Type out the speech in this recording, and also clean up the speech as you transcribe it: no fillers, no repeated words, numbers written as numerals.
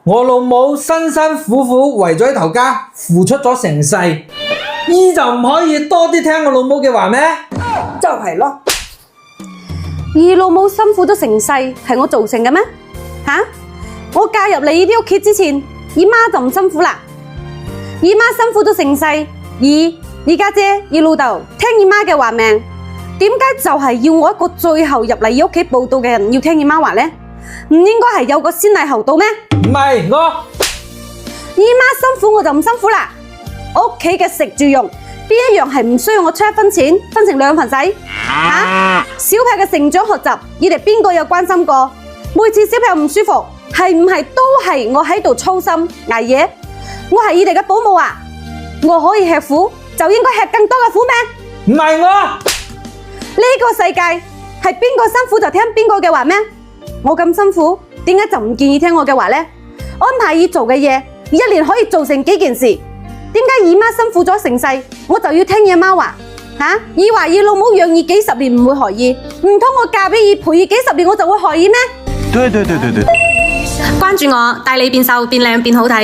我老母辛辛苦苦為咗呢頭家付出咗成世，姨就唔可以多啲聽我老母嘅話咩？就係咯。二老母辛苦咗成世係我造成嘅咩？我嫁入你啲屋企之前，姨媽就唔辛苦啦。姨媽辛苦咗成世，二家姐、二老豆聽姨媽嘅話命，點解就係要我一個最後入嚟屋企報到嘅人要聽姨媽話呢？唔應該係有個先禮後到咩？唔係我姨媽辛苦我就唔辛苦啦。屋企嘅食住用邊一樣係唔需要我出一分錢，分成兩份使？小朋友嘅成長學習，你哋邊個有關心過？每次小朋友唔舒服，係唔係都係我喺度操心捱夜？我係你哋嘅保姆啊！我可以吃苦，就應該吃更多嘅苦咩？唔係我呢個世界係邊個辛苦就聽邊個嘅話咩？我咁辛苦，點解就唔建議聽我嘅話呢？安排要做嘅嘢，一年可以做成幾件事，點解姨媽辛苦咗成世，我就要聽姨媽話？以為二老母養兒幾十年唔會害兒，唔通我嫁俾兒陪兒幾十年我就會害兒咩？對，關注我，帶你變瘦變靚變好睇。